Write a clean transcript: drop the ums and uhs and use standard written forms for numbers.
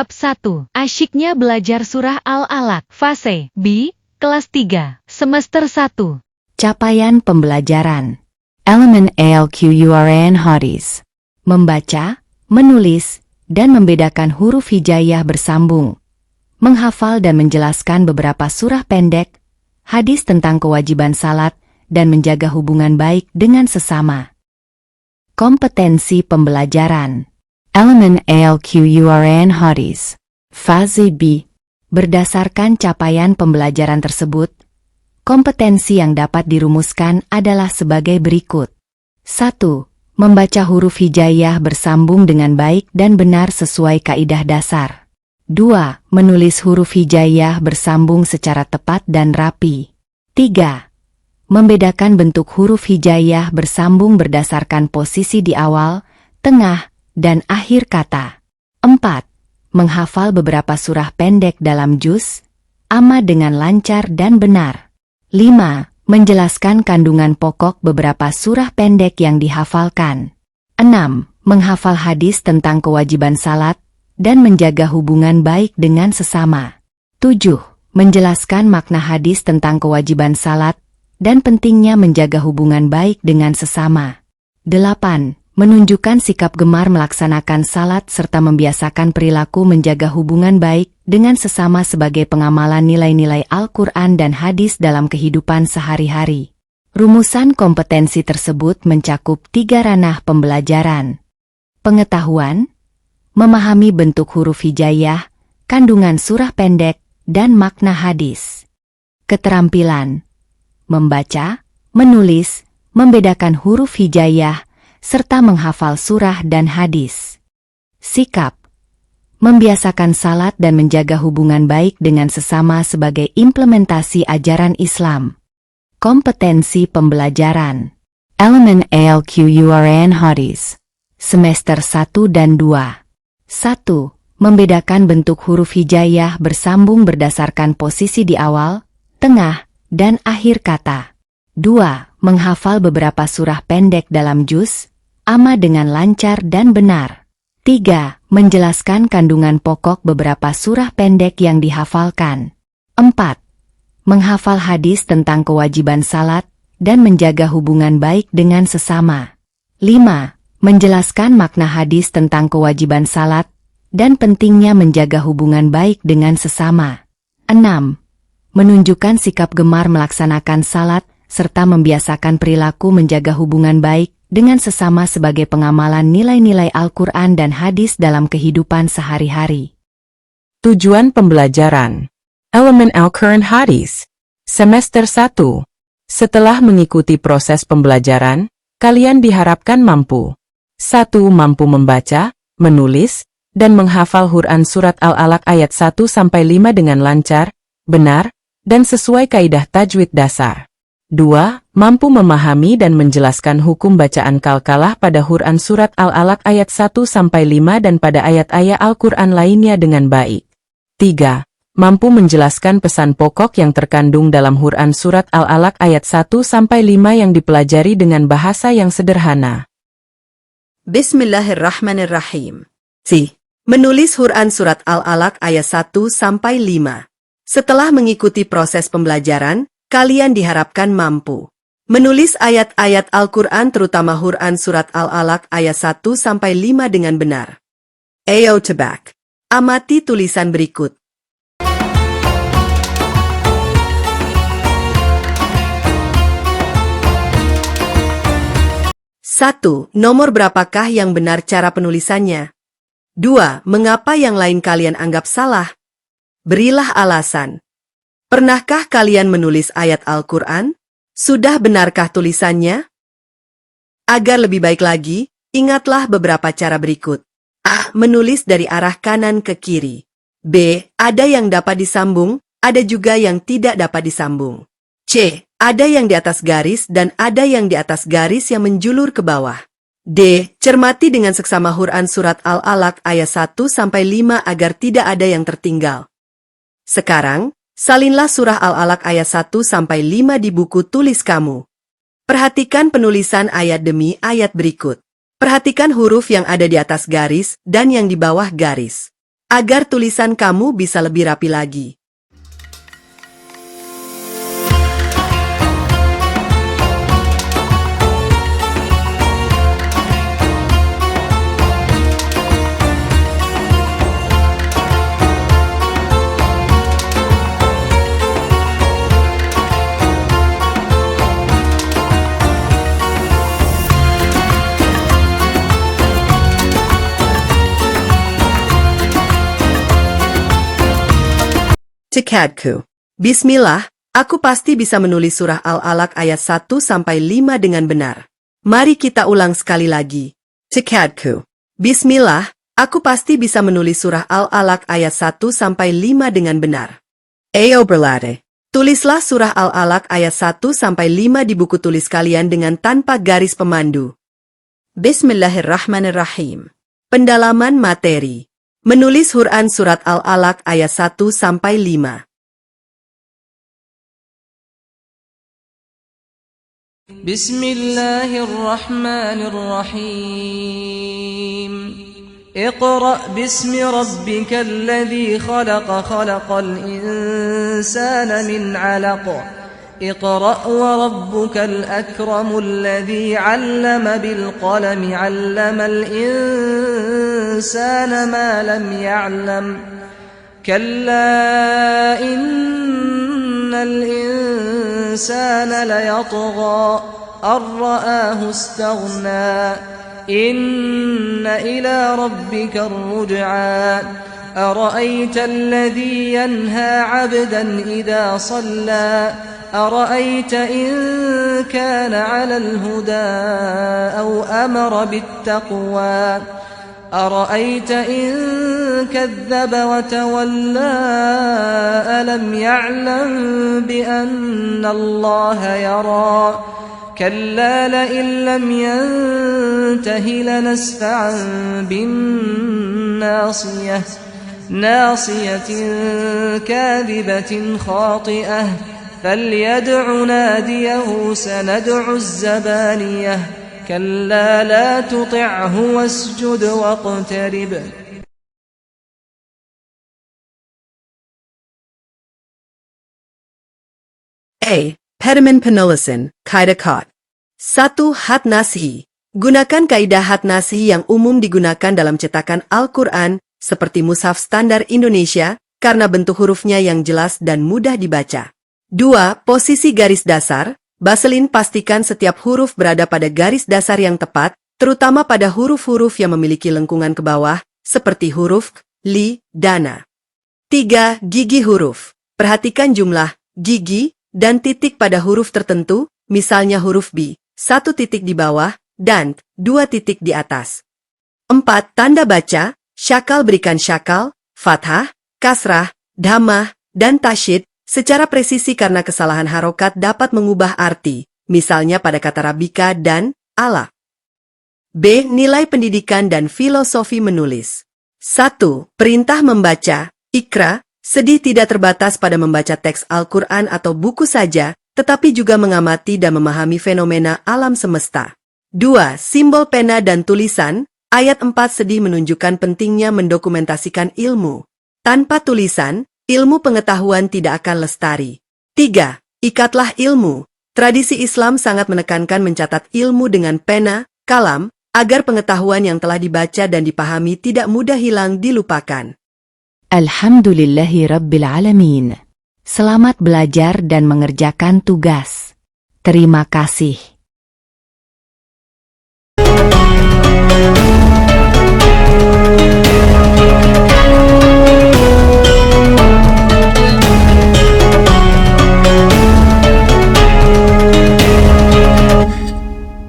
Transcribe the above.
Bab 1. Asyiknya belajar surah Al-Alaq. Fase B, kelas 3, semester 1. Capaian pembelajaran. Elemen Al-Quran Hadis. Membaca, menulis, dan membedakan huruf hijaiyah bersambung. Menghafal dan menjelaskan beberapa surah pendek, hadis tentang kewajiban salat, dan menjaga hubungan baik dengan sesama. Kompetensi pembelajaran. Elemen Al-Quran Hadis. Fase B. Berdasarkan capaian pembelajaran tersebut, kompetensi yang dapat dirumuskan adalah sebagai berikut. 1. Membaca huruf hijaiyah bersambung dengan baik dan benar sesuai kaidah dasar. 2. Menulis huruf hijaiyah bersambung secara tepat dan rapi. 3. Membedakan bentuk huruf hijaiyah bersambung berdasarkan posisi di awal, tengah, dan akhir kata. 4. Menghafal beberapa surah pendek dalam juz, amma dengan lancar dan benar. 5. Menjelaskan kandungan pokok beberapa surah pendek yang dihafalkan. 6. Menghafal hadis tentang kewajiban salat, dan menjaga hubungan baik dengan sesama. 7. Menjelaskan makna hadis tentang kewajiban salat, dan pentingnya menjaga hubungan baik dengan sesama. 8. Menunjukkan sikap gemar melaksanakan salat serta membiasakan perilaku menjaga hubungan baik dengan sesama sebagai pengamalan nilai-nilai Al-Quran dan hadis dalam kehidupan sehari-hari. Rumusan kompetensi tersebut mencakup 3 ranah pembelajaran. Pengetahuan, memahami bentuk huruf hijaiyah, kandungan surah pendek, dan makna hadis. Keterampilan, membaca, menulis, membedakan huruf hijaiyah, serta menghafal surah dan hadis. Sikap, membiasakan salat dan menjaga hubungan baik dengan sesama sebagai implementasi ajaran Islam. Kompetensi pembelajaran. Elemen Al-Quran Hadis. Semester 1 dan 2. 1. Membedakan bentuk huruf hijaiyah bersambung berdasarkan posisi di awal, tengah, dan akhir kata. 2. Menghafal beberapa surah pendek dalam juz, amma dengan lancar dan benar. 3. Menjelaskan kandungan pokok beberapa surah pendek yang dihafalkan. 4. Menghafal hadis tentang kewajiban salat, dan menjaga hubungan baik dengan sesama. 5. Menjelaskan makna hadis tentang kewajiban salat, dan pentingnya menjaga hubungan baik dengan sesama. 6. Menunjukkan sikap gemar melaksanakan salat, serta membiasakan perilaku menjaga hubungan baik dengan sesama sebagai pengamalan nilai-nilai Al-Quran dan hadis dalam kehidupan sehari-hari. Tujuan pembelajaran. Elemen Al-Quran Hadis. Semester 1. Setelah mengikuti proses pembelajaran, kalian diharapkan mampu. 1. Mampu membaca, menulis, dan menghafal Quran surat Al-Alaq ayat 1-5 dengan lancar, benar, dan sesuai kaidah tajwid dasar. 2. Mampu memahami dan menjelaskan hukum bacaan kalkalah pada Quran surat Al-Alaq ayat 1-5 dan pada ayat-ayat Al-Quran lainnya dengan baik. 3. Mampu menjelaskan pesan pokok yang terkandung dalam Quran surat Al-Alaq ayat 1-5 yang dipelajari dengan bahasa yang sederhana. Bismillahirrahmanirrahim. Menulis Quran surat Al-Alaq ayat 1-5. Setelah mengikuti proses pembelajaran, kalian diharapkan mampu menulis ayat-ayat Al-Quran terutama Quran surat Al-Alaq ayat 1-5 dengan benar. Ayo tebak. Amati tulisan berikut. Satu. Nomor berapakah yang benar cara penulisannya? 2. Mengapa yang lain kalian anggap salah? Berilah alasan. Pernahkah kalian menulis ayat Al-Quran? Sudah benarkah tulisannya? Agar lebih baik lagi, ingatlah beberapa cara berikut. A. Menulis dari arah kanan ke kiri. B. Ada yang dapat disambung, ada juga yang tidak dapat disambung. C. Ada yang di atas garis dan ada yang di atas garis yang menjulur ke bawah. D. Cermati dengan seksama Quran surat Al-Alaq ayat 1-5 agar tidak ada yang tertinggal. Sekarang, salinlah surah Al-Alaq ayat 1-5 di buku tulis kamu. Perhatikan penulisan ayat demi ayat berikut. Perhatikan huruf yang ada di atas garis dan yang di bawah garis. agar tulisan kamu bisa lebih rapi lagi. Cekadku. Bismillah, aku pasti bisa menulis surah Al-Alaq ayat 1-5 dengan benar. Mari kita ulang sekali lagi. Cekadku. Bismillah, aku pasti bisa menulis surah Al-Alaq ayat 1-5 dengan benar. Ayo berlatih. Tulislah surah Al-Alaq ayat 1-5 di buku tulis kalian dengan tanpa garis pemandu. Bismillahirrahmanirrahim. Pendalaman materi. Menulis Quran surat Al-Alaq ayat 1-5. Bismillahirrahmanirrahim. Iqra' bismi rabbikal ladzi khalaq, khalaqal insana min 'alaq. اقرأ وربك الأكرم الذي علم بالقلم علم الإنسان ما لم يعلم كلا إن الإنسان ليطغى أن رآه استغنى إن إلى ربك الرجعى أرأيت الذي ينهى عبدا إذا صلى أرأيت إن كان على الهدى أو أمر بالتقوى أرأيت إن كذب وتولى ألم يعلم بأن الله يرى كلا لئن لم ينته لنسفعا بالناصية ناصية كاذبة خاطئة فليدع ناديه سندع الزبانية كلا لا تطعه واسجد واقترب. A. Padaman penulisan, kaidah kot. 1. Hat nasihi. Gunakan kaidah hat nasihi yang umum digunakan dalam cetakan Al-Quran, seperti mushaf standar Indonesia, karena bentuk hurufnya yang jelas dan mudah dibaca. 2. Posisi garis dasar. Baselin pastikan setiap huruf berada pada garis dasar yang tepat, terutama pada huruf-huruf yang memiliki lengkungan ke bawah, seperti huruf k, li, dana. 3. Gigi huruf. Perhatikan jumlah gigi dan titik pada huruf tertentu, misalnya huruf B, 1 titik di bawah, dan 2 titik di atas. 4. Tanda baca. Syakal berikan syakal, fathah, kasrah, dhammah, dan tasydid secara presisi karena kesalahan harokat dapat mengubah arti, misalnya pada kata rabika dan ala. B. Nilai pendidikan dan filosofi menulis. 1. Perintah membaca, ikra, sedih tidak terbatas pada membaca teks Al-Quran atau buku saja, tetapi juga mengamati dan memahami fenomena alam semesta. 2. Simbol pena dan tulisan, ayat 4 sedih menunjukkan pentingnya mendokumentasikan ilmu. Tanpa tulisan, ilmu pengetahuan tidak akan lestari. 3. Ikatlah ilmu. Tradisi Islam sangat menekankan mencatat ilmu dengan pena, kalam, agar pengetahuan yang telah dibaca dan dipahami tidak mudah hilang dilupakan. Alhamdulillahi Rabbil Alamin. Selamat belajar dan mengerjakan tugas. Terima kasih.